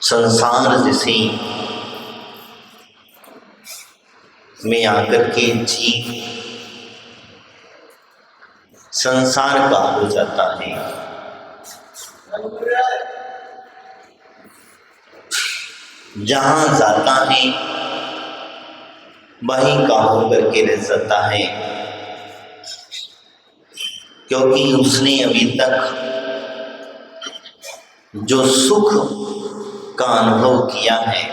संसार जैसे में आकर के जीव संसार का हो जाता है। जहां जाता है वहीं का होकर के रह जाता है, क्योंकि उसने अभी तक जो सुख का अनुभव किया है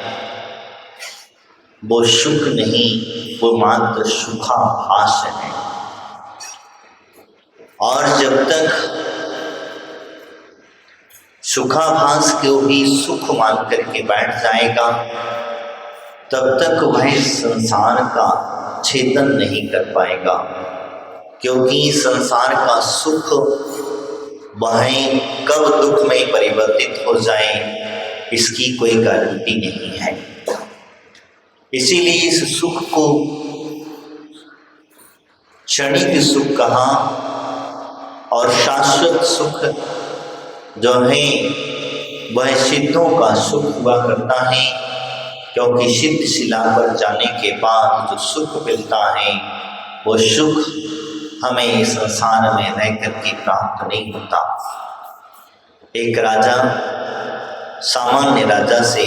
वो सुख नहीं, वो मात्र सुखाभास है। और जब तक सुखाभास को भी सुख मान करके बैठ जाएगा तब तक वह संसार का छेदन नहीं कर पाएगा, क्योंकि संसार का सुख वह कब दुख में परिवर्तित हो जाए इसकी कोई गारंटी नहीं है। इसीलिए इस सुख को क्षणिक सुख कहा और शाश्वत सुख जो है वह सिद्धों का सुख हुआ करता है, क्योंकि सिद्ध शिला पर जाने के बाद जो सुख मिलता है वो सुख हमें संसार में रह करके प्राप्त नहीं होता। एक राजा सामान्य राजा से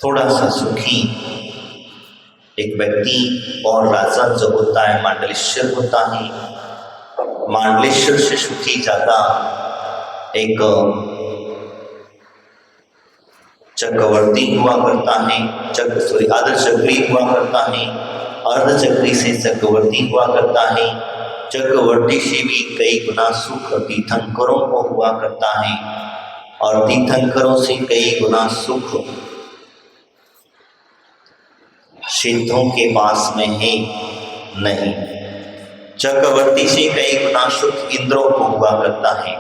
थोड़ा सा सुखी एक व्यक्ति और राजा जो होता है मांडलेश्वर होता है, मांडलेश्वर से सुखी ज्यादा एक चक्रवर्ती हुआ करता है, अर्धचक्री हुआ करता है, अर्धचक्री से चक्रवर्ती हुआ करता है, चक्रवर्ती से भी कई गुना सुख तीर्थंकरों को हुआ करता है और तीर्थंकरों से कई गुना सुख सिद्धों के पास में है नहीं। चक्रवर्ती से कई गुना सुख इंद्रों को हुआ करता है।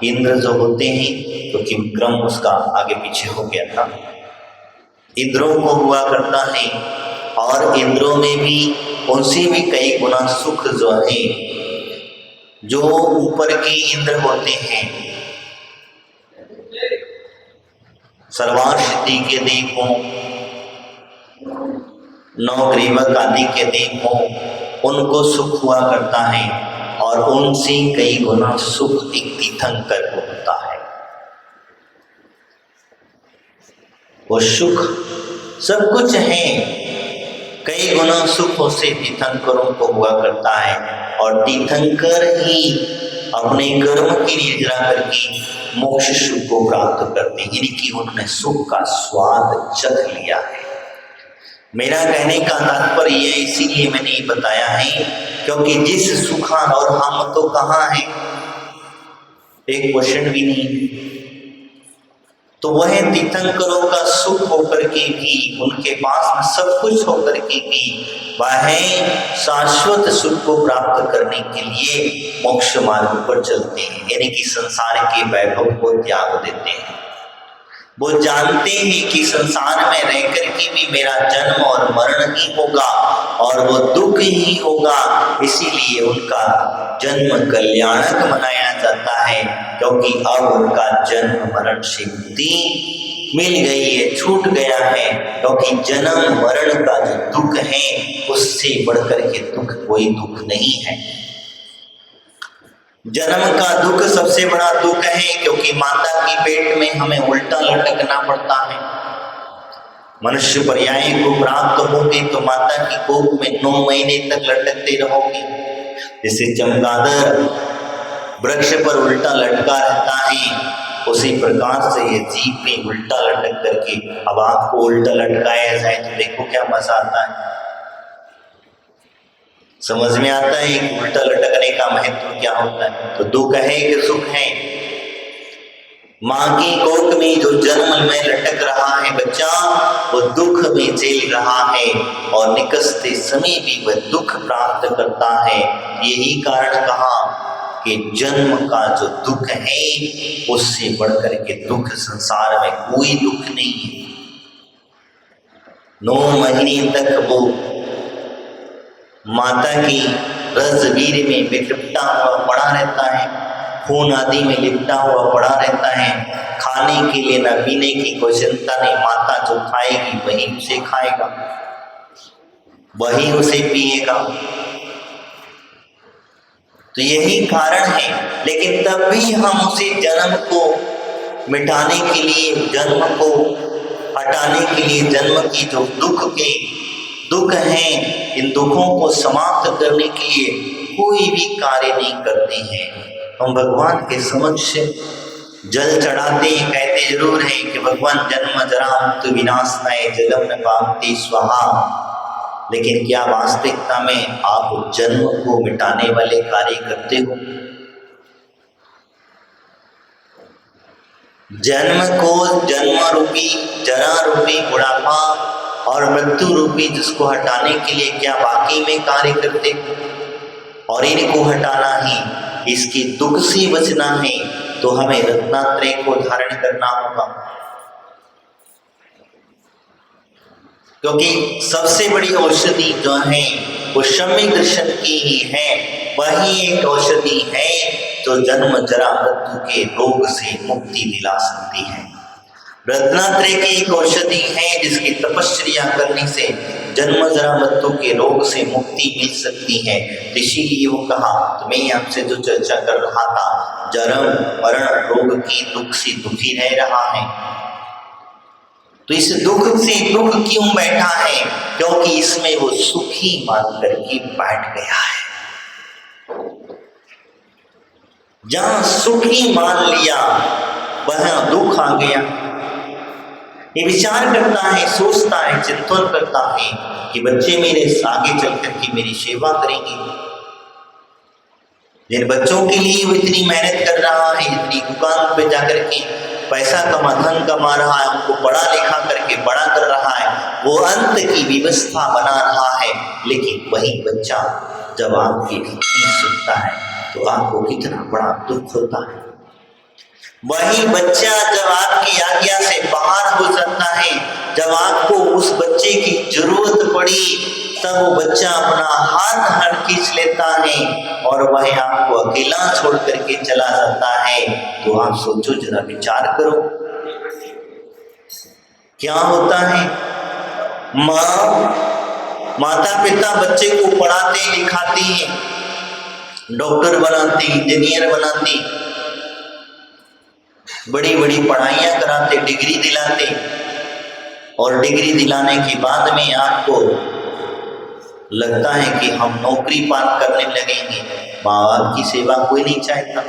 इंद्र जो होते हैं क्योंकि विक्रम उसका आगे पीछे हो गया था, इंद्रों को हुआ करता है और इंद्रों में भी उनसे भी कई गुना सुख जो है, जो ऊपर के इंद्र होते हैं, सर्वार्थ सिद्धि के देव हों, नवग्रीवक आदि के देव हों, उनको सुख हुआ करता है और उनसे कई गुना सुख एक तीर्थंकर को होता है। वो सुख सब कुछ है, कई गुना सुख उससे तीर्थंकरों को हुआ करता है और तीर्थंकर ही अपने कर्म की निर्जरा करके मोक्ष सुख को प्राप्त करते हैं, यानी कि उन्होंने सुख का स्वाद चख लिया है। मेरा कहने का तात्पर्य यह इसीलिए मैंने ये बताया है क्योंकि जिस सुखा और हम तो कहाँ हैं, एक क्वेश्चन भी नहीं है, तो वह तीर्थंकरों का सुख होकर के भी, उनके पास में सब कुछ होकर के भी वह शाश्वत सुख को प्राप्त करने के लिए मोक्ष मार्ग पर चलते हैं, यानी कि संसार के वैभव को त्याग देते हैं। वो जानते हैं कि संसार में रहकर के भी मेरा जन्म और मरण ही होगा और वो दुख ही होगा, इसीलिए उनका जन्म कल्याणक मनाया जाता है, क्योंकि अब उनका जन्म मरण से मुक्ति मिल गई है, छूट गया है। क्योंकि जन्म मरण का जो दुख है उससे बढ़कर के दुख कोई दुख नहीं है। जन्म का दुख सबसे बड़ा दुख है, क्योंकि माता की पेट में हमें उल्टा लटकना पड़ता है। मनुष्य पर्याय को प्राप्त होगे तो माता की कोख में 9 महीने तक लटकते रहोगे। जैसे चमगादड़ वृक्ष पर उल्टा लटका रहता है, उसी प्रकार से ये जीव में उल्टा लटक करके, अब आपको उल्टा लटकाया जाए तो देखो क्या मजा आता है। समझ में आता है कि उल्टा लटकने का महत्व क्या होता है। तो दुख है कि सुख है? माँ की कोख में जो जन्म में लटक रहा है बच्चा, वो दुख में झेल रहा है और निकलते समय भी वह दुख प्राप्त करता है। यही कारण कहा कि जन्म का जो दुख है उससे बढ़कर के दुख संसार में कोई दुख नहीं है। 9 महीने तक वो माता की रजवीर में लिपटा हुआ पड़ा रहता है, खून आदि में लिपटा हुआ पड़ा रहता है, खाने के लिए न पीने की कोई चिंता नहीं, माता जो खाएगी वही उसे खाएगा, वही उसे पिएगा। तो यही कारण है। लेकिन तब भी हम उसे जन्म को मिटाने के लिए, जन्म को हटाने के लिए, जन्म की जो दुख हैं, इन दुखों को समाप्त करने के लिए कोई भी कार्य नहीं करते हैं। हम भगवान के समक्ष जल चढ़ाते हैं, कहते जरूर हैं कि भगवान जन्म जरा मृत्यु विनाशाय जलम न पावते स्वाहा, लेकिन क्या वास्तविकता में आप जन्म को मिटाने वाले कार्य करते हो? जन्म रूपी, जरा रूपी बुढ़ापा और मृत्यु रूपी जिसको हटाने के लिए क्या वाकई में कार्य करते हो? और इनको हटाना ही, इसकी दुख से बचना है तो हमें रत्नात्रय को धारण करना होगा। क्योंकि सबसे बड़ी औषधि जो है वो सम्यक दर्शन की ही है। वही एक औषधि है जो जन्म जरा मृत्यु के रोग से मुक्ति दिला सकती है। रत्नात्रय की एक औषधि है जिसकी तपस्या करने से जन्म जरा मृत्यु के रोग से मुक्ति मिल सकती है। इसीलिए वो कहा, तो मैं आपसे जो चर्चा कर रहा था, जन्म मरण रोग की दुख से दुखी रह रहा है, तो इस दुख से दुख क्यों बैठा है? क्योंकि इसमें वो सुखी मान करके बैठ गया है। जहां सुखी मान लिया वहां दुख आ गया। ये विचार करता है, सोचता है, चिंतन करता है कि बच्चे मेरे आगे चल करके मेरी सेवा करेंगे। जिन बच्चों के लिए वो इतनी मेहनत कर रहा है, इतनी दुकान पे जाकर के पैसा धन कमा रहा है, उनको पढ़ा लिखा करके बड़ा कर रहा है, वो अंत की व्यवस्था बना रहा है। लेकिन वही बच्चा जब आपकी सुनता है तो आपको कितना बड़ा दुख होता है। वही बच्चा जब आपकी आज्ञा से बाहर हो जाता है, जब आपको उस बच्चे की जरूरत पड़ी, तब वो बच्चा अपना हाथ खींच लेता है और वह आपको अकेला छोड़ करके चला जाता है। तो आप सोचो, जरा विचार करो क्या होता है। माता पिता बच्चे को पढ़ाते लिखाते हैं, डॉक्टर बनाते, इंजीनियर बनाते, बड़ी बड़ी पढ़ाइयां कराते, डिग्री दिलाते, और डिग्री दिलाने के बाद में आपको लगता है कि हम नौकरी पाने करने लगेंगे। माँ बाप की सेवा कोई नहीं चाहता।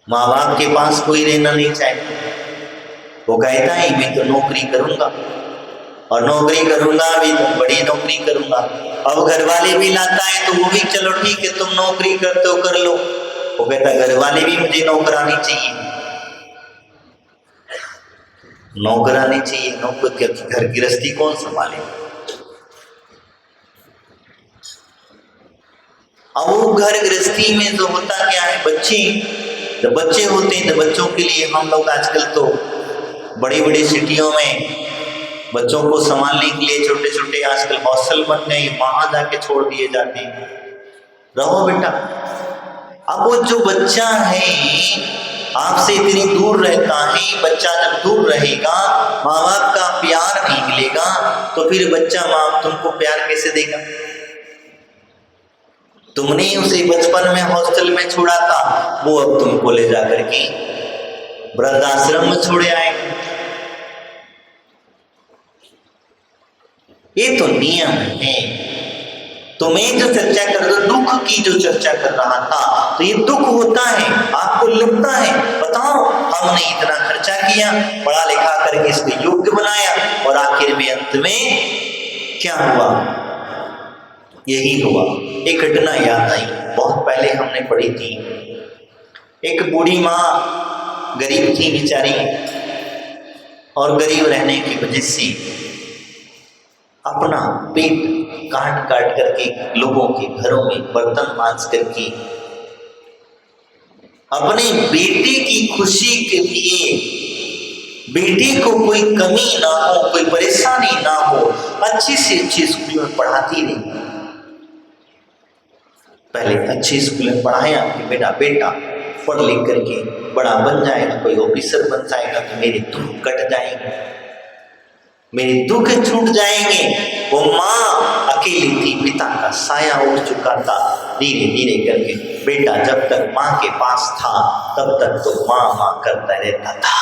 माँ बाप के पास कोई रहना नहीं चाहता। वो कहता है मैं तो नौकरी करूंगा, और नौकरी करूंगा भी तो बड़ी नौकरी करूंगा। अब घर वाले भी लाता है तो वो भी चलो ठीक है, तुम नौकरी करते हो कर लो। वो कहता घर वाले भी मुझे नौकरानी चाहिए, नौकरानी चाहिए। नौकर घर गृहस्थी कौन संभाले? अब वो घर गृहस्थी में जो होता क्या है, जब बच्चे होते हैं तो बच्चों के लिए हम लोग आजकल तो बड़ी बड़ी सिटियों में बच्चों को संभालने के लिए छोटे छोटे आजकल हॉस्टल बन गए, वहां जाके छोड़ दिए जाते हैं, रहो बेटा। अब वो जो बच्चा है आपसे इतनी दूर रहता है, बच्चा जब दूर रहेगा, माँ बाप का प्यार नहीं मिलेगा, तो फिर बच्चा माँ तुमको प्यार कैसे देगा? तुमने उसे बचपन में हॉस्टल में छोड़ा था, वो अब तुमको ले जाकर के वृद्धाश्रम में छोड़े आएंगे। ये तो नियम है। तो मैं जो चर्चा कर रहा, दुख की जो चर्चा कर रहा था, तो ये दुख होता है, आपको लगता है बताओ हमने इतना खर्चा किया, पढ़ा लिखा करके इसको योग्य बनाया, और आखिर में अंत में क्या हुआ? यही हुआ। एक घटना याद आई, बहुत पहले हमने पढ़ी थी। एक बूढ़ी माँ गरीब थी बेचारी, और गरीब रहने की वजह से अपना पेट काट काट करके लोगों के घरों में बर्तन मांज करके अपने बेटे की खुशी के लिए, बेटे को कोई कमी ना हो, कोई परेशानी ना हो, अच्छी से अच्छी स्कूल में पढ़ाती रही। पहले अच्छे स्कूल में पढ़ाया कि बेटा बेटा पढ़ लिख करके बड़ा बन जाएगा, कोई ऑफिसर बन जाएगा तो मेरे दुख कट जाएंगे, मेरे दुख छूट जाएंगे। वो माँ अकेली थी, पिता का साया उठ चुका था। धीरे धीरे करके बेटा जब तक माँ के पास था तब तक तो माँ माँ करता रहता था,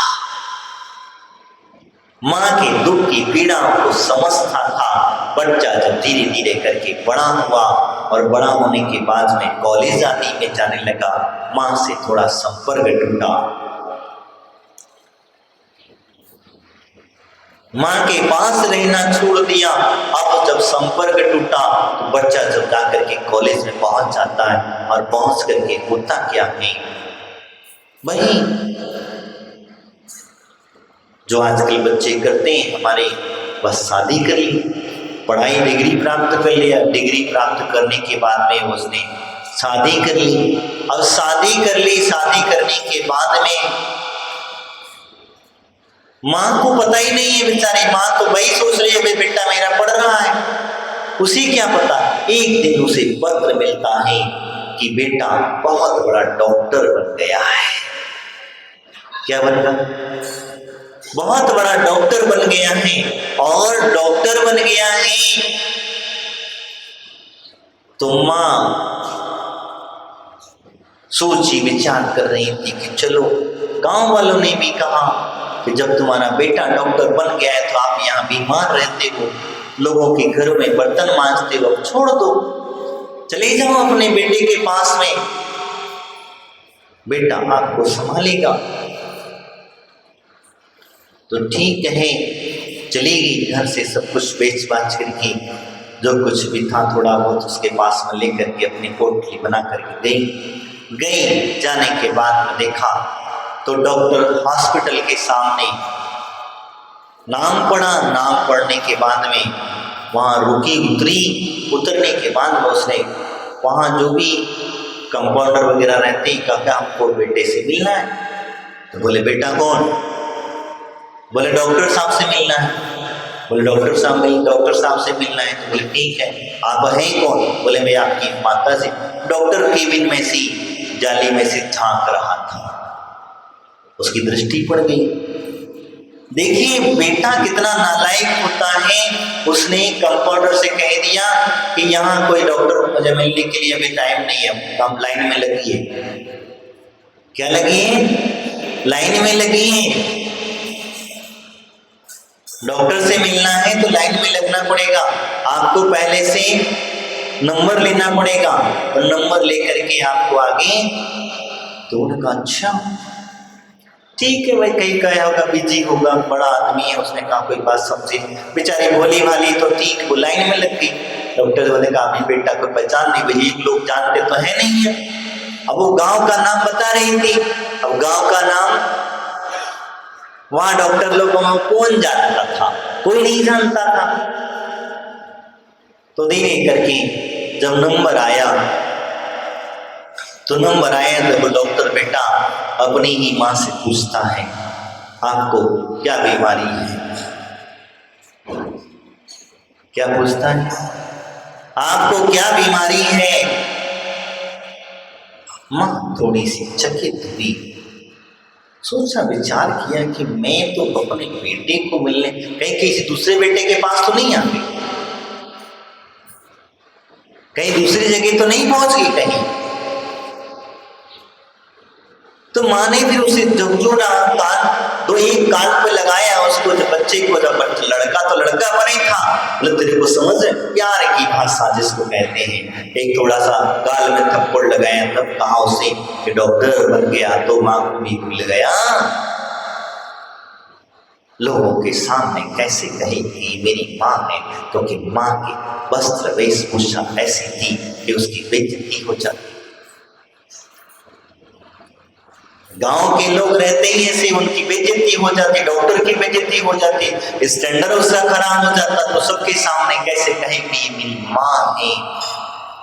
माँ के दुख की पीड़ाओं को समझता था। बच्चा जब धीरे धीरे करके बड़ा हुआ और बड़ा होने के बाद में कॉलेज आदि में जाने लगा, माँ से थोड़ा संपर्क टूटा, माँ के पास रहना छोड़ दिया। अब जब संपर्क टूटा तो बच्चा जब जाकर के कॉलेज में पहुंच जाता है और पहुंच करके होता क्या है, वही जो आजकल बच्चे करते हैं हमारे, बस शादी कर ली, पढ़ाई डिग्री प्राप्त कर लिया, डिग्री प्राप्त करने के बाद में उसने शादी कर ली। अब शादी कर ली, शादी करने के बाद में माँ को पता ही नहीं है, बेचारी माँ तो वही सोच रही है भाई बेटा मेरा पढ़ रहा है, उसे क्या पता। एक दिन उसे पत्र मिलता है कि बेटा बहुत बड़ा डॉक्टर बन गया है। क्या बन गया? बहुत बड़ा डॉक्टर बन गया है। और डॉक्टर बन गया है तो माँ सोची विचार कर रही थी कि चलो, गांव वालों ने भी कहा कि जब तुम्हारा बेटा डॉक्टर बन गया है तो आप यहाँ बीमार रहते हो, लोगों के घर में बर्तन मांजते हो, छोड़ दो, चले जाओ अपने बेटे के पास में, बेटा आपको संभालेगा। तो ठीक है, चली गई, घर से सब कुछ बेच बाच करके जो कुछ भी था थोड़ा बहुत उसके पास में लेकर के अपनी पोटली बना करके गई। जाने के बाद में देखा तो डॉक्टर हॉस्पिटल के सामने नाम पढ़ा, नाम पढ़ने के बाद में वहाँ रुकी, उतरने के बाद में उसने वहाँ जो भी कंपाउंडर वगैरह रहते हैं कहा हमको बेटे से मिलना है। तो बोले बेटा कौन? बोले डॉक्टर साहब से मिलना है। बोले डॉक्टर साहब से मिलना है। तो बोले ठीक है, आप हैं कौन? बोले मैं आपकी माता से। डॉक्टर केबिन में से जाली में से झांक रहा था, उसकी दृष्टि पड़ गई। देखिए बेटा कितना नालायक होता है, उसने कंपाउंडर से कह दिया कि यहाँ कोई डॉक्टर मुझे मिलने के लिए अभी टाइम नहीं है, हम लाइन में लगी है। क्या लगी है? लाइन में लगी है। डॉक्टर से मिलना है तो लाइन में लगना पड़ेगा, आपको पहले से नंबर लेना पड़ेगा और नंबर लेकर के आपको आगे। तो उन्होंने कहा अच्छा ठीक है भाई, कहीं कहा होगा बिजी होगा, बड़ा आदमी है, उसने कहा कोई बात समझे, बेचारी भोली भाली तो ठीक, वो लाइन में लग गई। डॉक्टर ने कहा अभी बेटा को पहचान नहीं, भाई लोग जानते तो है नहीं है। अब वो गांव का नाम बता रही थी, अब गांव का नाम वहां डॉक्टर लोगों में कौन जानता था? कोई नहीं जानता था। तो धीरे करके जब नंबर आया तो वो डॉक्टर बेटा अपनी ही माँ से पूछता है आपको क्या बीमारी है? क्या पूछता है? आपको क्या बीमारी है? माँ थोड़ी सी चकित हुई, सोचा विचार किया कि मैं तो अपने बेटे को मिलने कहीं किसी दूसरे बेटे के पास तो नहीं आ गई, कहीं दूसरी जगह तो नहीं पहुंच गई कहीं। तो माँ ने फिर उसे झकझोरा कान दो एक कान पे लगाया उसको, जब बच्चे को, जब लड़का तो लड़का पर ही था, बोले तेरे को समझ है प्यार की भाषा जिसको कहते हैं, एक थोड़ा सा गाल में थप्पड़ लगाया, तब कहा उसे कि डॉक्टर बन गया। तो माँ को भी भूल गया, लोगों के सामने कैसे कहेगी मेरी माँ है, क्योंकि माँ की वस्त्र वेशभूषा ऐसी थी कि उसकी बेइज्जती हो जाती। गांव के लोग रहते ही ऐसे, उनकी बेइज्जती हो जाती, डॉक्टर की बेइज्जती हो जाती, स्टैंडर्ड उसका खराब हो जाता, तो सबके सामने कैसे कहेगी मेरी माँ है।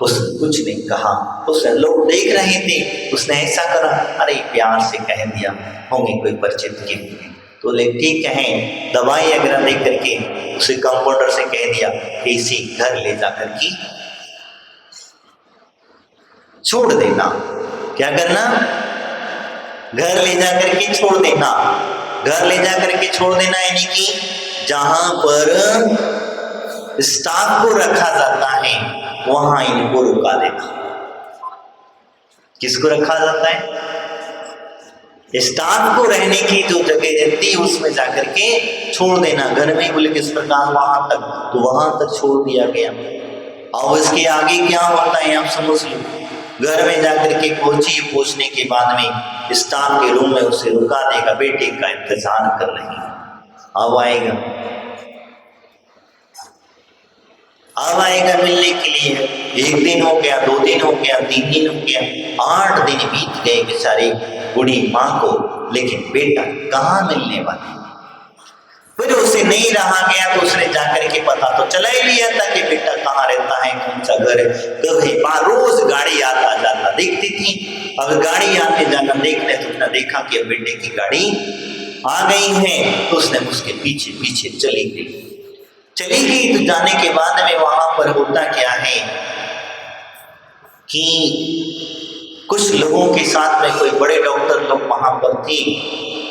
उसने कुछ नहीं कहा, उसने लोग देख रहे थे, उसने ऐसा करा, अरे प्यार से कह दिया होंगे कोई परिचित के, तो ले ठीक है, दवाई वगैरह दे करके उसे कंपाउंडर से कह दिया कि इसी घर ले जा करके छोड़ देना। क्या करना? घर ले जा करके छोड़ देना। घर ले जा करके छोड़ देना यानी कि जहां पर स्टाफ को रखा जाता है वहां इनको रुका देना। किसको रखा जाता है? स्टाफ को रहने की जो जगह रहती है उसमें जाकर के छोड़ देना। घर में बोले किस प्रकार वहां तक, तो वहां तक छोड़ दिया गया। और इसके आगे क्या होता है आप समझ लो। घर में जाकर के पहुंचने के बाद में स्टाफ के रूम में उसे रुका देगा, बेटे का इंतजार कर रही है, अब आएगा, अब आएगा मिलने के लिए। 1 दिन हो गया, 2 दिन हो गया, 3 दिन हो गया, 8 दिन बीत गए बेचारी बूढ़ी माँ को, लेकिन बेटा कहाँ मिलने वाला। फिर उसे नहीं रहा गया तो उसने जाकर के पता तो चला ही लिया था कि बेटा कहाँ रहता है, कौन सा घर है। कभी रोज गाड़ी आता जाता देखती थी। अब गाड़ी आते जाकर देखने तो उसने देखा कि बेटे की गाड़ी आ गई है, तो उसने उसके पीछे पीछे चली गई। तो जाने के बाद में वहां पर होता क्या है कि कुछ लोगों के साथ में कोई बड़े डॉक्टर लोग वहां पर थे।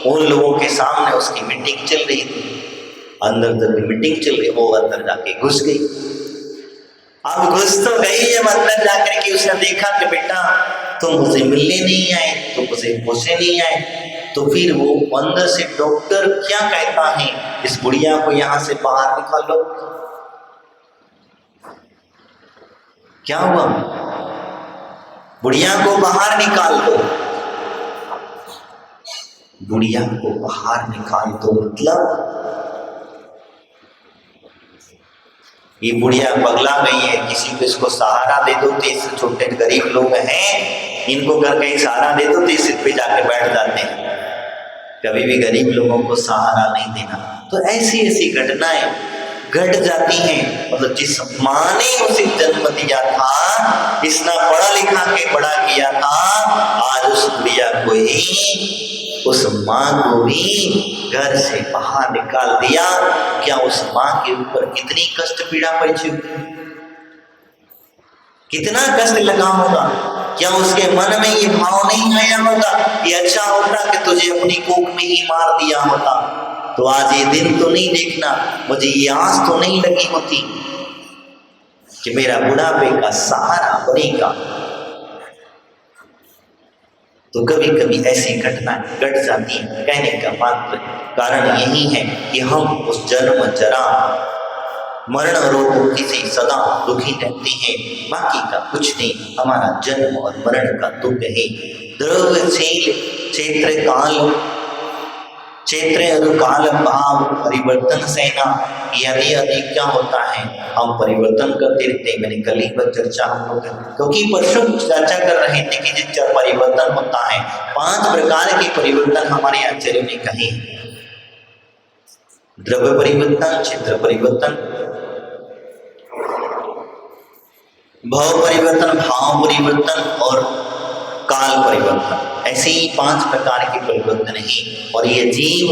उन लोगों के सामने उसकी मीटिंग चल रही थी, अंदर तक मीटिंग चल रही, वो अंदर जाके घुस गई। अब घुस तो गई, जब अंदर जाकर के उसने देखा कि बेटा तुम मुझे मिलने नहीं आए, तुम मुझे पूछने नहीं आए, तो फिर वो अंदर से डॉक्टर क्या कहता है, इस बुढ़िया को यहां से बाहर निकालो। क्या हुआ? बुढ़िया को बाहर निकाल दो। बुढ़िया को बाहर निकाल दो मतलब ये बुढ़िया पगला गई है, किसी को इसको सहारा दे दो तो इससे छोटे गरीब लोग हैं, इनको घर कहीं सहारा दे दो तो इस सिर पे जाके बैठ जाते हैं। कभी भी गरीब लोगों को सहारा नहीं देना। तो ऐसी ऐसी घटनाएं घट जाती हैं। मतलब जिस माँ ने उसे जन्म दिया था, जिसने पढ़ा लिखा के बड़ा किया था, आज उस बुढ़िया को ही, उस माँ को भी घर से बाहर निकाल दिया। क्या उस माँ के ऊपर कितनी कष्ट पीड़ा पहुंची, कितना कष्ट लगा होगा। क्या उसके मन में ये भाव नहीं आया होगा ये अच्छा होता कि तुझे अपनी कोख में ही मार दिया होता, तो आज ये दिन तो नहीं देखना, मुझे ये आस तो नहीं लगी होती कि मेरा बुढ़ापे का सहारा बनेगा। तो कभी कभी ऐसी घटना घट जाती है। कहने का मात्र कारण यही है कि हम उस जन्म जरा मरण रोगों से सदा दुखी रहते हैं, बाकी का कुछ नहीं। हमारा जन्म और मरण का दुख है। द्रव्यशील क्षेत्र काल भाव परिवर्तन सेना, यदि अधिक क्या होता है हम परिवर्तन करते रहते हैं। मैंने कल ही पर चर्चा हम लोग, क्योंकि परसों चर्चा कर रहे थे कि जिस परिवर्तन होता है 5 प्रकार के परिवर्तन हमारे आचार्यों ने कहे। द्रव्य परिवर्तन, क्षेत्र परिवर्तन, भाव परिवर्तन, भाव परिवर्तन और काल परिवर्तन। ऐसे ही 5 प्रकार के परिवर्तन हैं और ये जीव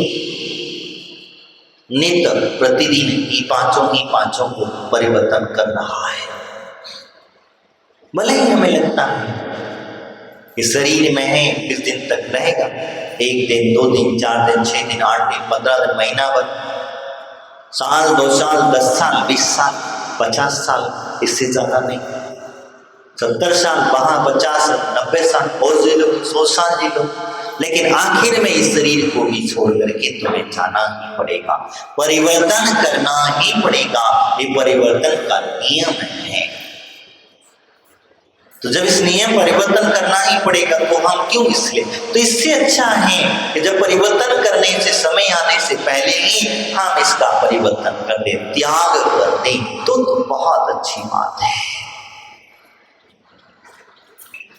नित्य प्रतिदिन ही पांचों को परिवर्तन कर रहा है। भले ही हमें लगता है कि शरीर में है किस दिन तक रहेगा, 1 दिन 2 दिन 4 दिन 6 दिन 8 दिन 15 दिन महीना भर, साल 2 साल 10 साल 20 साल 50 साल, इससे ज्यादा नहीं। 70 साल वहां 50 90 साल और जी लो, 100 साल जी लो, लेकिन आखिर में इस शरीर को भी छोड़ करके तुम्हें जाना ही पड़ेगा, परिवर्तन करना ही पड़ेगा। ये परिवर्तन का नियम है। तो जब इस नियम परिवर्तन करना ही पड़ेगा तो हम क्यों इसलिए, तो इससे अच्छा है कि जब परिवर्तन करने से समय आने से पहले ही हम इसका परिवर्तन कर दे, त्याग कर दे, तो बहुत अच्छी बात है।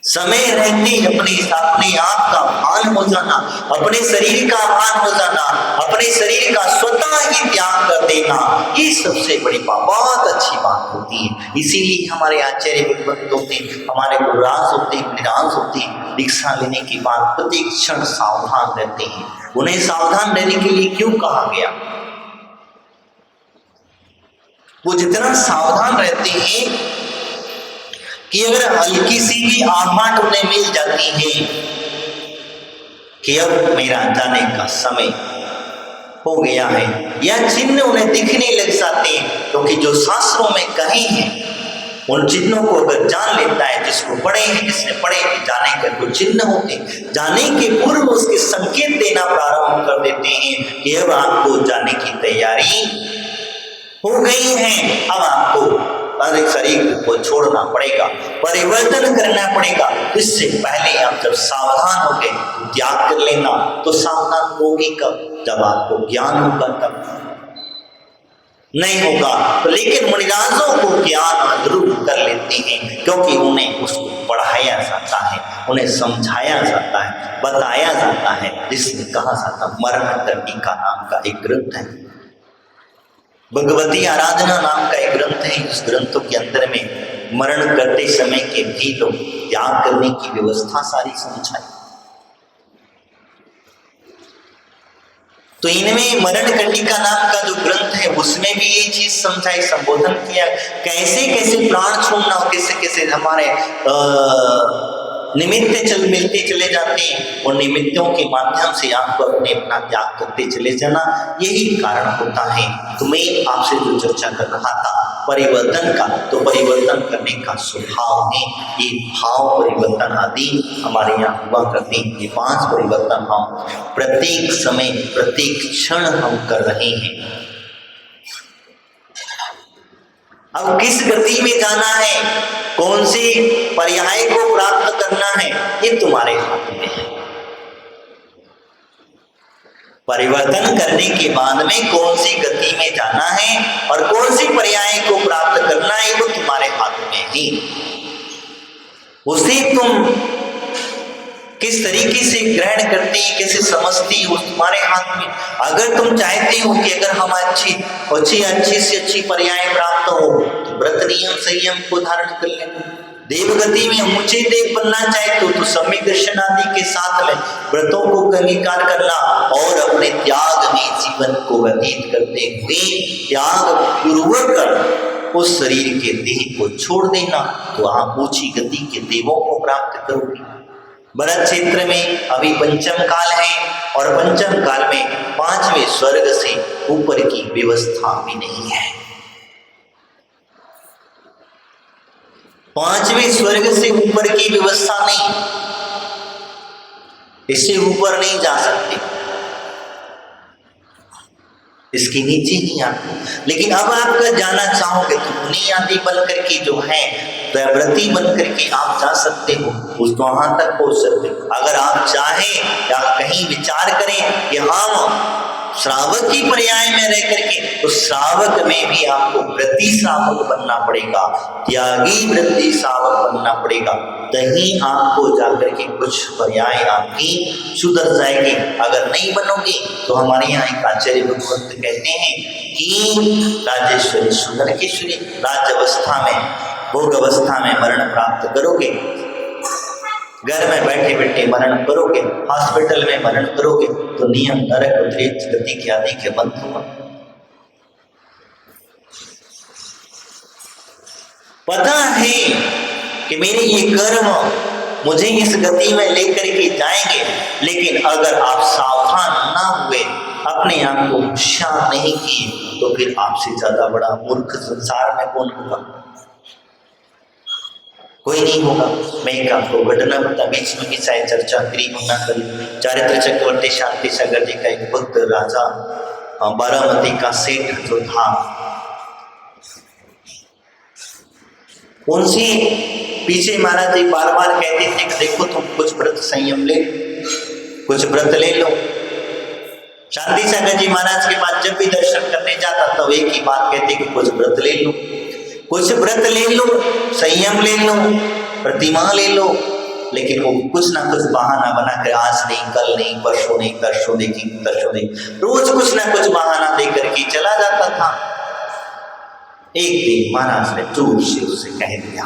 समय रहते अपने आप का भान हो जाना, अपने शरीर का भान हो जाना, अपने शरीर का स्वतः ही त्याग कर देना, ये सबसे बड़ी बहुत अच्छी बात होती है। इसीलिए हमारे आचार्य विद्वत होते, हमारे गुरुराज होते, निरांश होते, दीक्षा लेने के बाद प्रत्येक क्षण सावधान रहते हैं। उन्हें सावधान रहने के लिए क्यों कहा गया? वो जितना सावधान रहते हैं कि अगर हल्की सी भी आहट उन्हें मिल जाती है कि अब मेरा जाने का समय हो गया है, या चिन्ह उन्हें दिखने लग जाते हैं, क्योंकि जो शास्त्रों में कहे हैं उन चिन्हों को अगर जान लेता है, जिसको पढ़े हैं, जिसने पढ़े हैं, जाने के कुछ चिन्ह होते हैं, जाने के पूर्व उसके संकेत देना प्रारंभ कर देते हैं कि अब आपको जाने की तैयारी हो गई है, अब आपको शरीर को छोड़ना पड़ेगा, परिवर्तन करना पड़ेगा। इससे पहले आप जब सावधान हो गए त्याग कर लेना। तो सावधान होगी कब? जब आपको ज्ञान होगा, तब नहीं होगा तो। लेकिन मुनिराजों को ज्ञान जरूर कर लेते हैं, क्योंकि उन्हें उसको पढ़ाया जाता है, उन्हें समझाया जाता है, बताया जाता है, जिसमें कहा जाता मरण कंडिका नाम का एक ग्रंथ है, भगवती आराधना नाम का एक ग्रंथ है। उस ग्रंथों के अंदर में मरण करते समय के भी लोग त्याग करने की व्यवस्था सारी समझाई। तो इनमें मरण कंडिका नाम का जो ग्रंथ है उसमें भी ये चीज समझाई, संबोधन किया, कैसे कैसे प्राण छोड़ना, कैसे कैसे हमारे निमित्त मिलते चले जाते हैं, और निमित्तों के माध्यम से आपको अपना त्याग करते चले जाना, यही कारण होता है। तो मैं आपसे जो चर्चा कर रहा था परिवर्तन का, तो परिवर्तन करने का स्वभाव है, ये भाव परिवर्तन आदि हमारे यहाँ हुआ करते हैं। ये 5 परिवर्तन हम प्रत्येक समय प्रत्येक क्षण हम कर रहे हैं। अब किस गति में जाना है, कौन सी पर्याय को प्राप्त करना है, ये तुम्हारे हाथ में है। परिवर्तन करने के बाद में कौन सी गति में जाना है और कौन सी पर्याय को प्राप्त करना है, वो तुम्हारे हाथ में ही। उसे तुम किस तरीके से ग्रहण करती, कैसे समझती, वो तुम्हारे हाथ में। अगर तुम चाहते हो कि अगर हम अच्छी से अच्छी पर्याय प्राप्त हो, तो व्रत नियम संयम को धारण कर लेना। देवगति में ऊंचे देव बनना चाहते हो तो सम्यक दर्शन आदि के साथ में व्रतों को अंगीकार करना, और अपने त्याग में जीवन को व्यतीत करते हुए त्याग पूर्वक उस शरीर के देह को छोड़ देना, तो आप ऊंची गति के देवों को प्राप्त करोगे। भरत क्षेत्र में अभी पंचम काल है, और पंचम काल में 5वें स्वर्ग से ऊपर की व्यवस्था भी नहीं है। 5वें स्वर्ग से ऊपर की व्यवस्था नहीं, इससे ऊपर नहीं जा सकते, इसके नीचे ही आपको। लेकिन अब आप अगर जाना चाहोगे तो मुनि आदि बन करके जो है, तो व्रती बन करके आप जा सकते हो, उस वहां तक पहुंच सकते हो। अगर आप चाहें या कहीं विचार करें कि हम श्रावक की पर्याय में रह करके, तो श्रावक में भी आपको व्रती श्रावक बनना पड़ेगा, त्यागी व्रती श्रावक बनना पड़ेगा, तहीं आपको जाकर के कुछ पर्याय आपकी सुधर जाएगी। अगर नहीं बनोगे तो हमारे यहाँ एक आचार्य भगवंत कहते हैं कि राजेश्वरी सुंदरकेश्वरी, राज्य अवस्था में भोग अवस्था में मरण प्राप्त करोगे, घर में बैठे बैठे मरण करोगे, हॉस्पिटल में मरण करोगे, तो नियम नरक उद्रेक गति के आदि के बंध होगा। पता है कि मेरे ये कर्म मुझे इस गति में लेकर के जाएंगे, लेकिन अगर आप सावधान ना हुए, अपने आप को होशियार नहीं किए, तो फिर आपसे ज्यादा बड़ा मूर्ख संसार में कौन होगा? कोई नहीं होगा। मैं एक आपको घटना बता, बीच में भी शायद चर्चा करी ना करी। चारित्र चक्रवर्ती शांति सागर जी का एक भक्त राजा बारामती का सेठ जो था, उनसे पीछे महाराज जी बार बार कहते थे कि देखो तुम कुछ व्रत संयम ले, कुछ व्रत ले लो। शांति सागर जी महाराज के पास जब भी दर्शन करने जाता तो एक ही बात कहते कि कुछ व्रत ले लो, कुछ व्रत ले लो, संयम ले लो, प्रतिमा ले लो। लेकिन वो कुछ ना कुछ बहाना बनाकर, आज नहीं, कल नहीं, परसों नहीं, तरसों नहीं, रोज कुछ ना कुछ बहाना दे करके चला जाता था। एक दिन महाराज ने जोर से उससे कह दिया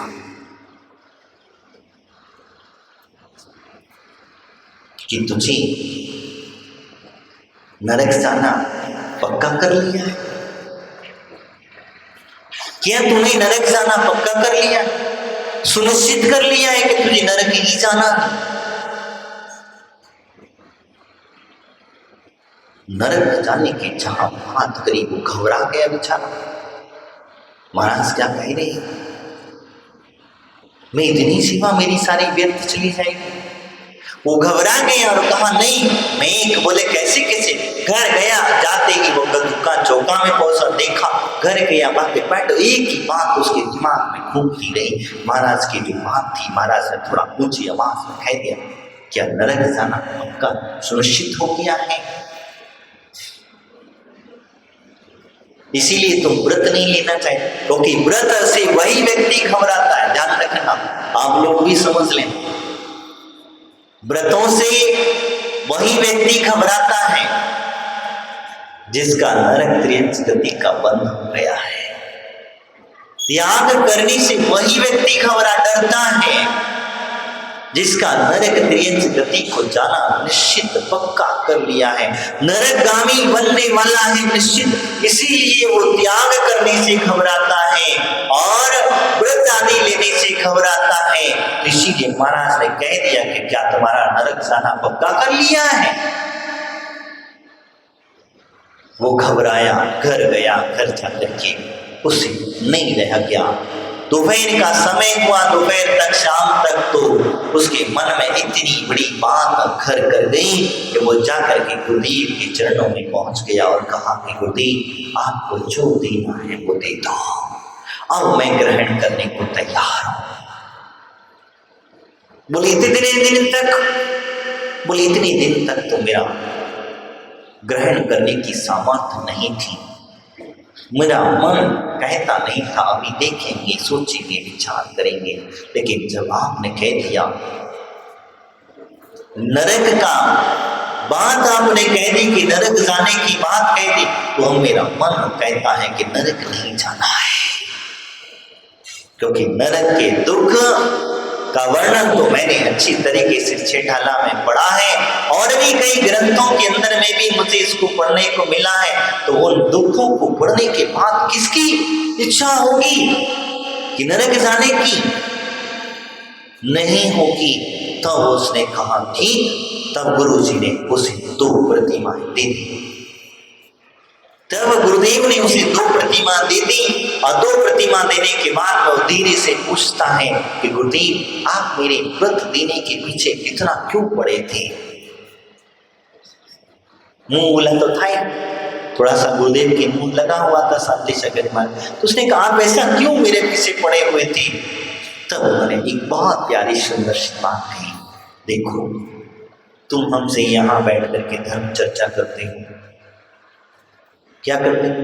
कि तुझे नरक जाना पक्का कर लिया है? क्या तूने नरक जाना पक्का कर लिया? सुनिश्चित कर लिया है कि तुझे नरक ही जाना है। नरक जाने की जहां बात करी वो घबरा गया बेचारा। महाराज क्या कह रहे हैं, मैं इतनी सेवा मेरी सारी व्यर्थ चली जाएगी। वो घबरा गया और कहा नहीं, मैं एक बोले कैसे कैसे घर गया, जाते ही वो दुकान चौका में पहुंचा, देखा घर गया, बाकी बैठ एक ही बात उसके दिमाग में घूमती रही। महाराज की जो बात थी, महाराज ने थोड़ा ऊंची आवाज में कह दिया, क्या नरक जाना आपका सुनिश्चित हो गया है? इसीलिए तुम व्रत नहीं लेना चाहिए, क्योंकि व्रत से वही व्यक्ति घबराता है। ध्यान रखना, आप लोग भी समझ लें, व्रतों से वही व्यक्ति घबराता है जिसका नरक त्रियंच गति का बंध हो गया है। त्याग करने से वही व्यक्ति डरता है जिसका नरक त्रियंच गति को जाना निश्चित पक्का कर लिया है, नरकगामी बनने वाला है निश्चित। इसीलिए वो त्याग करने से घबराता है और व्रत आदि लेने से घबराता है। इसीलिए महाराज ने कह दिया कि क्या तुम्हारा नरक जाना पक्का कर लिया है? वो घबराया, घर गया, घर जाकर के उसे नहीं रह गया। दोपहर का समय हुआ, दोपहर तक शाम तक तो उसके मन में इतनी बड़ी बात घर कर गई कि वो जाकर के गुरुदेव के चरणों में पहुंच गया और कहा कि गुरुदेव आपको जो देना है वो दे दो, अब मैं ग्रहण करने को तैयार हूं। बोले इतने दिन तक तो मेरा ग्रहण करने की सामर्थ्य नहीं थी, मेरा मन कहता नहीं था अभी देखेंगे, सोचेंगे, विचार करेंगे। लेकिन जब आपने कह दिया नरक का बात, आपने कह दी कि नरक जाने की बात कह दी, तो मेरा मन कहता है कि नरक नहीं जाना है। क्योंकि नरक के दुख का वर्णन तो मैंने अच्छी तरीके से छेठाला में पढ़ा है और भी कई ग्रंथों के अंदर में भी मुझे इसको पढ़ने को मिला है। तो उन दुखों को पढ़ने के बाद किसकी इच्छा होगी कि नरक जाने की? नहीं होगी। तब उसने कहा ठीक, तब गुरुजी ने उसे 2 प्रतिमाएं दे दी। तब गुरुदेव ने उसे 2 प्रतिमा दे दी और 2 प्रतिमा देने के बाद वो धीरे से पूछता है कि गुरुदेव आप मेरे व्रत देने के पीछे इतना क्यों पड़े थे? मुंह बोला तो था, थोड़ा सा गुरुदेव के मुंह लगा हुआ था साधु शगन में, तो उसने कहा आप ऐसा क्यों मेरे पीछे पड़े हुए थे? तब उन्होंने एक बहुत प्यारी सुंदर सी बात कही, देखो तुम हमसे यहाँ बैठ करके धर्म चर्चा करते हो, क्या करते हो?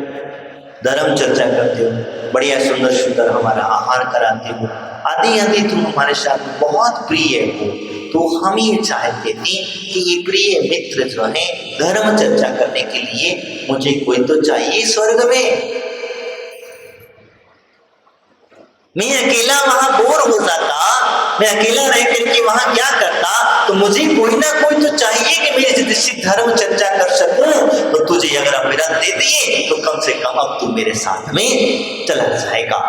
धर्म चर्चा करते हो, बढ़िया सुंदर सुंदर हमारा आहार कराते हो, आदि आदि तुम हमारे साथ बहुत प्रिय हो। तो हम ये चाहते थे कि ये प्रिय मित्र जो है धर्म चर्चा करने के लिए मुझे कोई तो चाहिए स्वर्ग में। मैं अकेला वहां बोर हो जाता, मैं अकेला रह करके वहां क्या करता, तो मुझे कोई ना कोई तो चाहिए कि मेरे जिससे धर्म चर्चा कर सकूं। तो तुझे अगर व्रत दे दिए तो कम से कम अब तू मेरे साथ में चला जाएगा,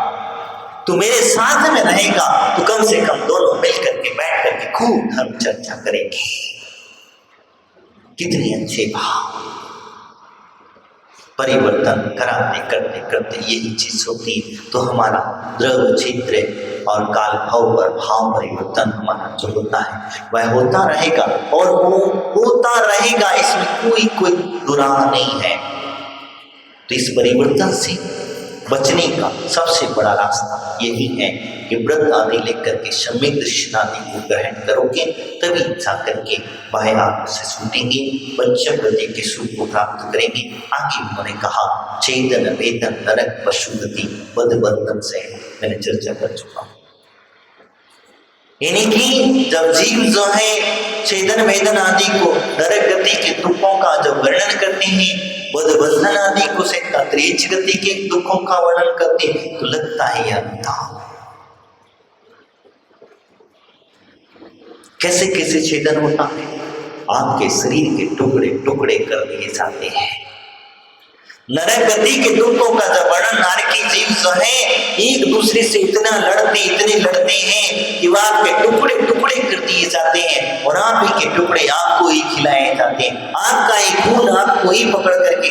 तू मेरे साथ में रहेगा, तो कम से कम दोनों मिल करके बैठ करके खूब धर्म चर्चा करेंगे। कितने अच्छे भाव परिवर्तन कराते करते करते यही चीज होती। तो हमारा द्रव्य क्षेत्र और काल भाव पर भाव परिवर्तन हमारा जो होता है वह होता रहेगा और वो होता रहेगा, इसमें कोई दुराह नहीं है। तो इस परिवर्तन से बचने का सबसे बड़ा रास्ता यही है कि व्रत आदि लेकर के सम्यक दर्शन आदि को ग्रहण करोगे, तभी जाकर के बाह्य आत्म से छूटेंगे, पंचम गति के सुख को प्राप्त करेंगे। आगे उन्होंने कहा चेतन वेदन नरक पशु गति बद बंधन से मैंने चर्चा कर चुका हूं। यानी कि जब जीव जो है चेतन वेदन आदि को नरक गति के दुखों का जब वर्णन करते हैं, बद बंधन आदि को से त्रियंच गति के दुखों का वर्णन करते हैं, तो लगता है यह कैसे कैसे छेदन होता है, आपके शरीर के टुकड़े टुकड़े कर दिए जाते हैं। नरक गति के दुखों का जब वर्णन नारकी जीव जो है एक दूसरे से इतने लड़ते हैं कि वह आपके टुकड़े टुकड़े कर दिए जाते हैं और आप ही के टुकड़े आपको ही खिलाए जाते हैं, आपका ही खून आपको ही पकड़ करके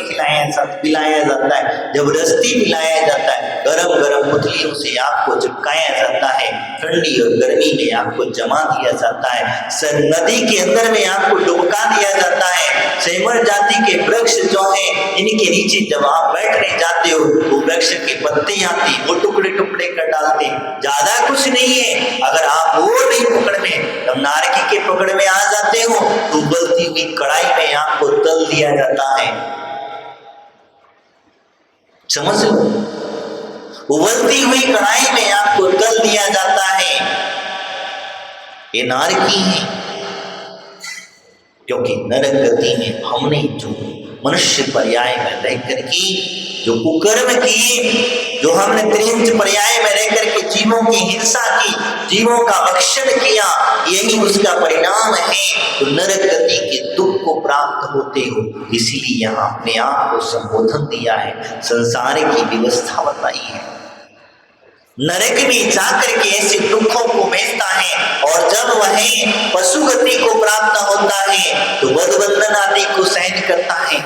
पिलाया जाता है, जबरदस्ती पिलाया जाता है, गरम गरम पुतलियों से आपको चिपकाया जाता है, ठंडी और गर्मी में आपको जमा दिया जाता है, नदी के अंदर में आपको डुबका दिया जाता है। सेमर जाति के वृक्ष जो है इनके नीचे जब आप बैठने जाते हो वो वृक्ष की पत्ती आती वो टुकड़े टुकड़े कर डालते, ज्यादा कुछ नहीं है। अगर आप वो नहीं पकड़ में तब नारकी के पकड़ में आ जाते हो तो उबलती हुई कढ़ाई में आपको तल दिया जाता है। समझ लो, उबलती हुई कढ़ाई में आपको तल दिया जाता है। ये नारकी है, क्योंकि नरक गति में हमने जो मनुष्य पर्याय में रह करके जो कुकर्म किए, जो हमने त्रिंच पर्याय में रह करके जीवों की हिंसा की, जीवों का भक्षण किया, यही उसका परिणाम है। तो नरक गति के दुख को प्राप्त होते हो, इसीलिए यहाँ अपने आप को संबोधन दिया है, संसार की व्यवस्था बताई है। नरक में जाकर के ऐसे दुखों को बेचता है और जब वह पशु गति को प्राप्त होता है तो बंधन आदि को सहन करता है।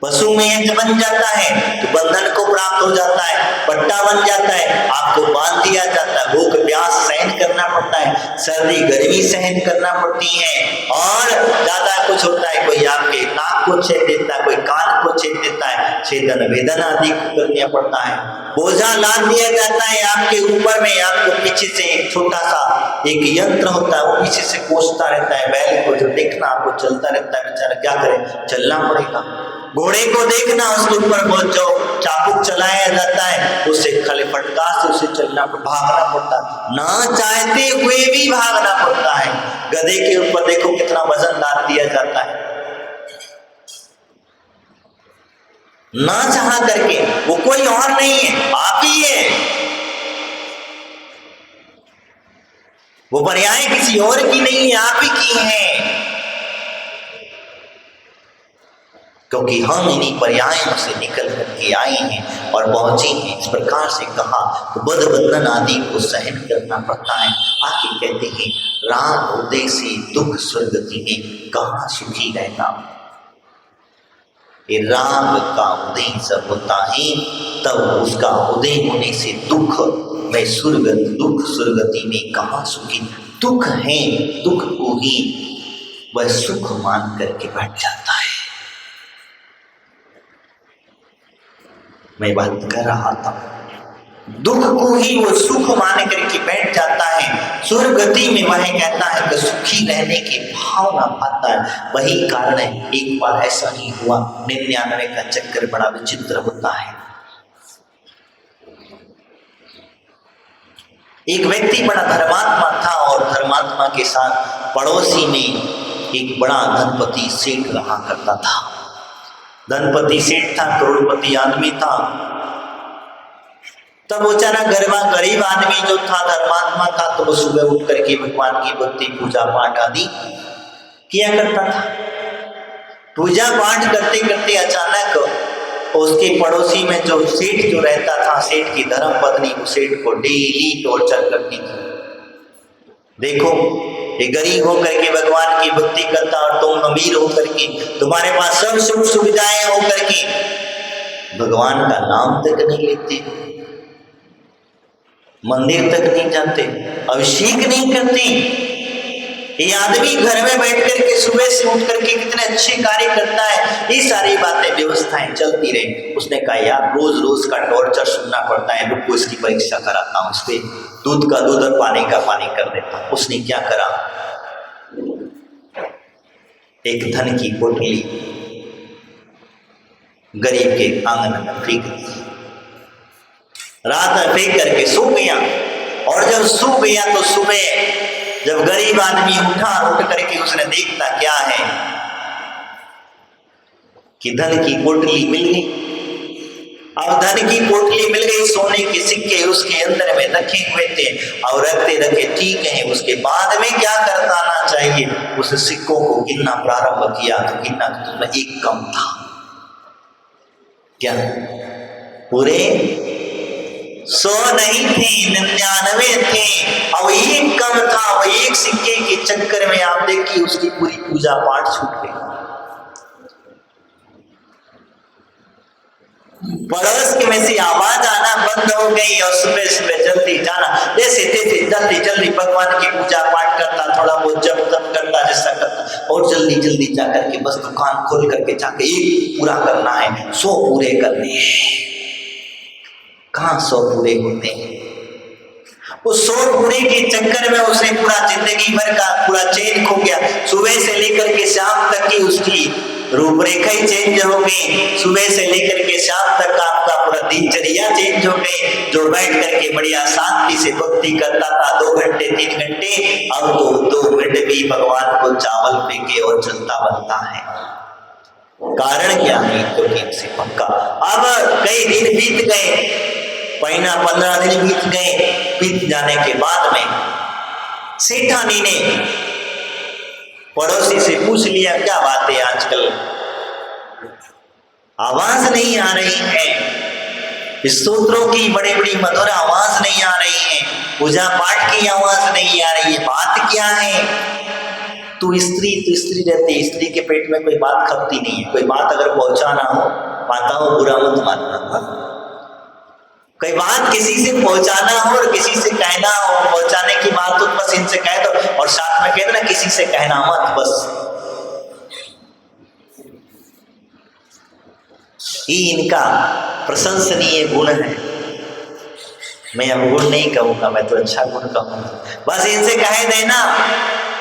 पशु में बन जाता है तो बंधन को प्राप्त हो जाता है, पट्टा बन जाता है, आपको बांध दिया जाता है, भूख प्यास सहन करना पड़ता है, सर्दी गर्मी सहन करना पड़ती है और ज्यादा कुछ होता है, कोई आपके नाक को छेद देता है, कोई कान को छेद देता है, छेदन वेदन आदि को करना पड़ता है, बोझा लाद दिया जाता है आपके ऊपर में, आपको पीछे से एक छोटा सा एक यंत्र होता है वो पीछे से कोसता रहता है, बैल को जो देखना आपको चलता रहता है, बेचारा क्या करे, चलना पड़ेगा। घोड़े को देखना उसके ऊपर बहुत जो चाबुक चलाया जाता है उससे खले फटका से उसे चलना भागना पड़ता है, ना चाहते हुए भी भागना पड़ता है। गधे के ऊपर देखो कितना वजन डाल दिया जाता है, ना चाह करके, वो कोई और नहीं है, आप ही है, वो पर्याय किसी और की नहीं है, आप ही की है। क्योंकि हम इन्हीं पर्यायों से निकल करके आए हैं और पहुंचे हैं। इस प्रकार से कहा तो बद बंधन आदि को सहन करना पड़ता है। आगे कहते हैं राग उदय से दुख स्वर्गति में कहाँ सुखी रहना। ये राग का उदय जब होता है तब उसका उदय होने से दुख में दुख स्वर्गति में कहाँ सुखी। दुख है, दुख को ही वह सुख मान करके बैठ जाता है। मैं बात कर रहा था, दुख को ही वो सुख मान करके बैठ जाता है। सुरगति में वह कहता है कि सुखी रहने की भावना पाता है। वही कारण है, एक बार ऐसा ही हुआ, 99 का चक्कर बड़ा विचित्र होता है। एक व्यक्ति बड़ा धर्मात्मा था और धर्मात्मा के साथ पड़ोसी में एक बड़ा धनपति सेठ रहा करता था। धनपति सेठ था, करोड़पति आदमी था। तब बेचारा गरीब आदमी जो था, धर्मात्मा था, तो वो सुबह उठ करके भगवान की भक्ति पूजा पाठ आदि किया करता था। पूजा पाठ करते करते अचानक उसके पड़ोसी में जो सेठ जो रहता था, सेठ की धर्म पत्नी उस सेठ को डेली टॉर्चर करती थी। देखो, ये गरीब होकर के भगवान की भक्ति करता और तुम अमीर होकर के, तुम्हारे पास सब सुख सुविधाएं होकर के भगवान का नाम तक नहीं लेते, मंदिर तक नहीं जाते, अभिषेक नहीं करते। ये आदमी घर में बैठ करके सुबह से उठ करके कितने अच्छे कार्य करता है, ये सारी बातें व्यवस्थाएं चलती रही। उसने कहा यार रोज रोज का टॉर्चर सुनना पड़ता है, रुको इसकी परीक्षा कराता हूँ, इस पे दूध का दूध और पानी का पानी कर देता हूँ। उसने क्या करा, एक धन की पोटली गरीब के आंगन में फेंक दी। रात में फेंक करके सो गया और जब सो गया तो सुबह जब गरीब आदमी उठ करके उसने देखा क्या है कि धन की पोटली मिल गई। अब धन की पोटली मिल गई, सोने के सिक्के उसके अंदर में रखे हुए थे और रखते ठीक है। उसके बाद में क्या करना चाहिए, उस सिक्कों को गिनना प्रारंभ किया तो गिनना तो एक कम था। क्या पूरे 100 नहीं थे, 99 थे। अब एक कम था, वो एक सिक्के के चक्कर में आप देखिए उसकी पूरी पूजा पाठ छूट गई। पड़ोस के में से आवाज आना बंद हो गई और सुबह सुबह जल्दी जाना, जैसे तैसे जल्दी जल्दी भगवान की पूजा पाठ करता, थोड़ा बहुत जप तप करता जैसा करता, और जल्दी जल्दी जाकर के बस दुकान खोल करके जाके एक पूरा करना है, 100 पूरे करने हैं। कहाँ 100 पूरे होते हैं? उस 100 पूरे के चक्कर में उसने पूरा जिंदगी भर का पूरा चेन खो गया। सुबह से लेकर के शाम तक की उसकी रूपरेखा ही चेंज हो गई। सुबह से लेकर के शाम तक आपका पूरा दिनचर्या चेंज हो गई। जो बैठ करके बढ़िया शांति से भक्ति करता था 2 घंटे 3 घंटे, अब तो 2 मिनट भी भगवान को चावल फेंके और चलता बनता है। कारण क्या है? क्योंकि से पक्का। अब कई दिन बीत गए, महीना 15 दिन बीत गए। बीत जाने के बाद में सेठानी ने पड़ोसी से पूछ लिया, क्या बात है आजकल आवाज नहीं आ रही है, स्तोत्रों की बड़ी बड़ी मधुर आवाज नहीं आ रही है, पूजा पाठ की आवाज नहीं आ रही है, बात क्या है? तू स्त्री रहती, स्त्री के पेट में कोई बात खपती नहीं है। कोई बात अगर पहुंचाना हो, माताओं बुरा मत मानना, कोई बात किसी से पहुंचाना हो और किसी से कहना हो, पहुंचाने की बात तो बस इनसे कह दो, और साथ में कहते ना किसी से कहना मत, बस ये इनका प्रशंसनीय गुण है। मैं अब गुण नहीं कहूंगा, मैं तो अच्छा गुण कहूंगा। बस इनसे कह देना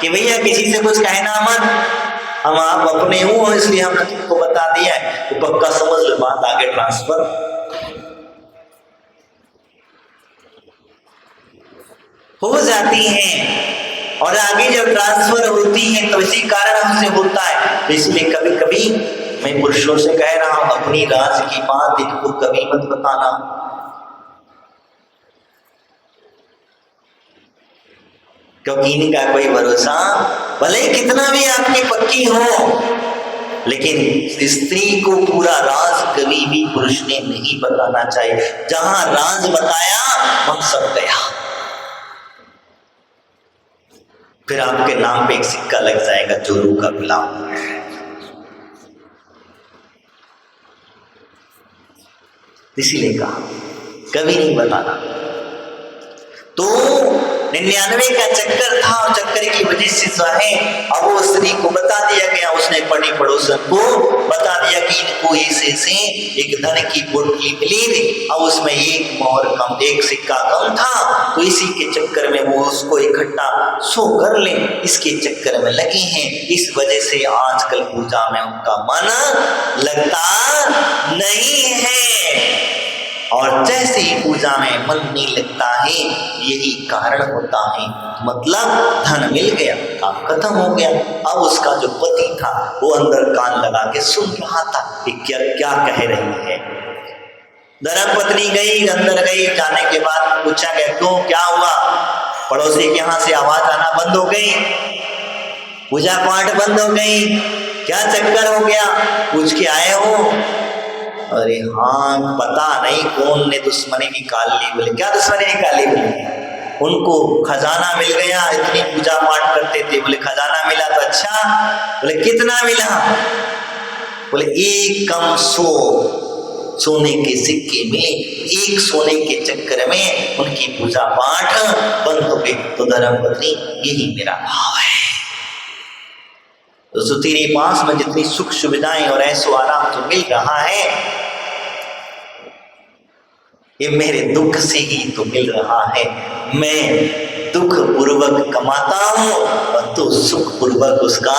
कि भैया किसी से कुछ कहना मत, हम आप अपने हो इसलिए हमने तुमको बता दिया है, तो पक्का समझ लो बात आगे ट्रांसफर हो जाती है। और आगे जब ट्रांसफर होती है तो इसी कारण हमसे होता है। इसलिए कभी कभी मैं पुरुषों से कह रहा हूं, अपनी राज की बात इनको कभी मत बताना। क्योंकि इनका कोई भरोसा, भले कितना भी आपकी पक्की हो, लेकिन स्त्री को पूरा राज कभी भी पुरुष ने नहीं बताना चाहिए। जहां राज बताया वहां सब गया, फिर आपके नाम पे एक सिक्का लग जाएगा चोरों का गुलाम। इसीलिए कहा कभी नहीं बताना। तो 99 का चक्कर था, और चक्कर की वजह से जो है अब वो स्त्री को बता दिया गया, उसने पड़ी पड़ोसन को बता दिया कि इनको ऐसे एक धन की पोटली मिली थी, अब उसमें एक मोहर कम, एक सिक्का कम था, तो इसी के चक्कर में वो उसको इकट्ठा 100 कर ले, इसके चक्कर में लगे हैं। इस वजह से आजकल पूजा में उनका मन लगता नहीं है, और जैसे ही पूजा में मन नहीं लगता है, यही कारण होता है। मतलब धन मिल गया, काम खत्म हो गया। अब उसका जो पति था वो अंदर कान लगा के सुन रहा था कि क्या क्या कह रही है। धर्मपत्नी गई, अंदर गई, जाने के बाद पूछा गया क्यों, क्या हुआ? पड़ोसी के यहाँ से आवाज आना बंद हो गई, पूजा पाठ बंद हो गई, क्या चक्कर हो गया, पूछ के आए हो? अरे हाँ, पता नहीं कौन ने दुश्मनी निकाल ली। बोले क्या दुश्मनी निकाली? बोले उनको खजाना मिल गया, इतनी पूजा पाठ करते थे। बोले खजाना मिला तो अच्छा। बोले कितना मिला? बोले 1 कम 100 सोने के सिक्के मिले। 1 सोने के चक्कर में उनकी पूजा पाठ बंद हो गई। तो धर्मपत्नी यही मेरा भाव है। तो तेरे पास में जितनी सुख सुविधाएं और ऐसो आराम तो मिल रहा है, ये मेरे दुख से ही तो मिल रहा है। मैं दुख पूर्वक कमाता हूं और तू सुख पूर्वक उसका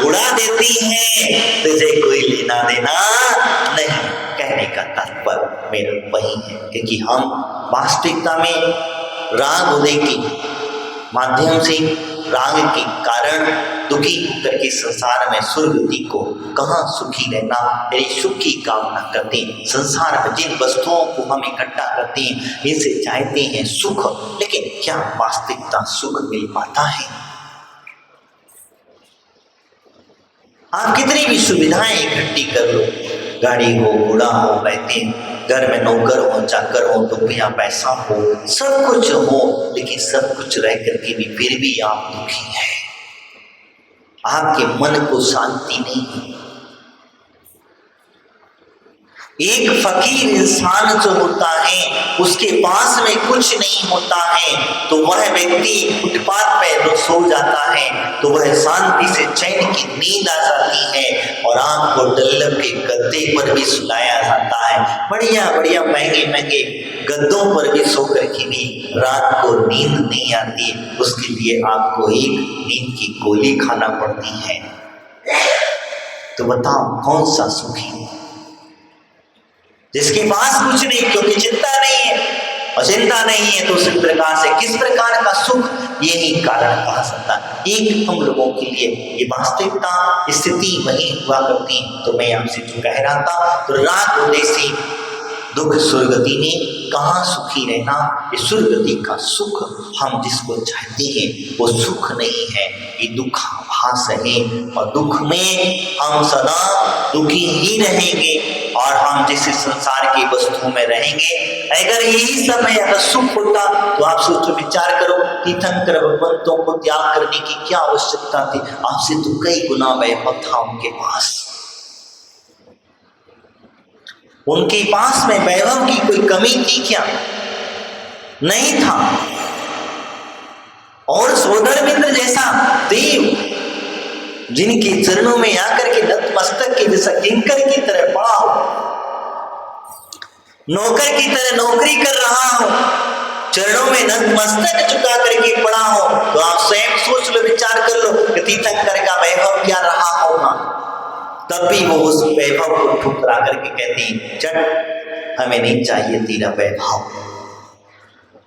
उड़ा देती है, तुझे कोई लेना देना नहीं। कहने का तात्पर्य मेरा वही है, क्योंकि हम वास्तविकता में राग उदय के माध्यम से, राग के कारण दुखी होकर के संसार में सुरगति को कहाँ सुखी रहना, मेरी सुख की कामना करते हैं। संसार में जिन वस्तुओं को हम इकट्ठा करते हैं, इनसे चाहते हैं सुख, लेकिन क्या वास्तविकता सुख मिल पाता है? आप कितनी भी सुविधाएं इकट्ठी कर लो, गाड़ी हो, घोड़ा हो, रहते घर में नौकर हो, चाकर हो, रुपया पैसा हो, सब कुछ हो, लेकिन सब कुछ रह करके भी फिर भी आप दुखी हैं, आपके मन को शांति नहीं है। एक फकीर इंसान जो होता है उसके पास में कुछ नहीं होता है, तो वह व्यक्ति फुटपाथ पे सो जाता है तो वह शांति से चैन की नींद आ जाती है और आंख को डल्लब के गद्दे पर भी सुलाया जाता है। बढ़िया बढ़िया महंगे महंगे गद्दों पर भी सो करके भी रात को नींद नहीं आती, उसके लिए आपको एक नींद की गोली खाना पड़ती है। तो बताओ कौन सा सुखी? जिसके पास कुछ नहीं, क्योंकि चिंता नहीं है, और चिंता नहीं है तो उस प्रकार से किस प्रकार का सुख, यही कारण कहा सकता है। एक हम लोगों के लिए ये वास्तविकता स्थिति वही हुआ करती। तो मैं आपसे जो कह रहा था, तो राग उदेसी दुख सुरगति में कहाँ सुखी रहना, ये सुरगति का सुख हम जिसको चाहते हैं वो सुख नहीं है, ये दुखाभास है, और दुख में हम सदा दुखी ही रहेंगे। और हम जिस संसार की वस्तुओं में रहेंगे, अगर यही समय अगर सुख होता तो आप सोचो, विचार करो, तीर्थंकर भगवंतों को त्याग करने की क्या आवश्यकता थी? आपसे तो कई गुना वैभव था उनके पास, उनके पास में वैभव की कोई कमी थी क्या? नहीं था। और सोदरमिंद्र जैसा देव जिनके चरणों में आकर के नतमस्तक के जैसा किंकर की तरह पड़ा हो, नौकर की तरह नौकरी कर रहा हो, चरणों में नतमस्तक झुका करके पड़ा हो, तो आप स्वयं सोच लो, विचार कर लो कि तीर्थंकर का वैभव क्या रहा होगा। तब भी वो उस वैभव को ठुकरा करके कहती, चट हमें नहीं चाहिए तेरा वैभव,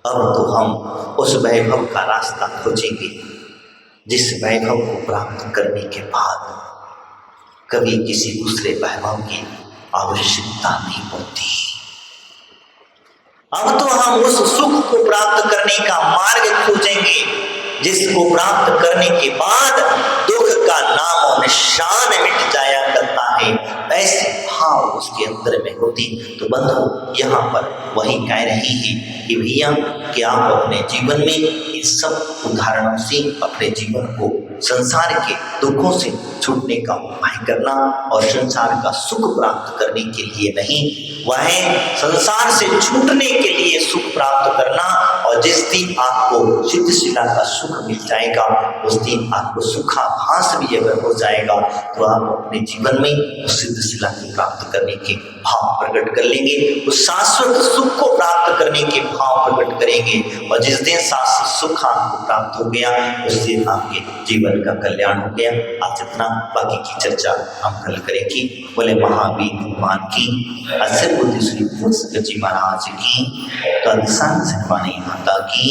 अब तो हम उस वैभव का रास्ता खोजेंगे जिस वैभव को प्राप्त करने के बाद कभी किसी दूसरे वैभव की आवश्यकता नहीं पड़ती। अब तो हम उस सुख को प्राप्त करने का मार्ग खोजेंगे जिसको प्राप्त करने के बाद दुख का नाम और निशान मिट जाया करता है। ऐसे भाव उसके अंदर में होती। तो बंधु यहाँ पर वही कह रही है कि भैया कि आप अपने जीवन में इन सब उदाहरणों से अपने जीवन को संसार के दुखों से छूटने का उपाय करना और संसार का सुख प्राप्त करने के लिए नहीं, वह संसार से छूटने के लिए सुख प्राप्त करना। और जिस दिन आपको सिद्धशिला का सुख मिल जाएगा, उस दिन आपको सुखाभास भी अगर हो जाएगा, तो आप अपने जीवन में उस सिद्धशिला को प्राप्त करने के भाव प्रकट कर लेंगे, उस शाश्वत सुख को प्राप्त करने के भाव प्रकट करेंगे। और जिस दिन शाश्वत सुख आपको प्राप्त हो गया, उस दिन आपके जीवन का कल्याण हो गया। आज इतना, बाकी की चर्चा हम कल करेंगे। बोले महावीर भगवान की, असिर बुद्धि श्री जी महाराज की, तो अधिशान माता की।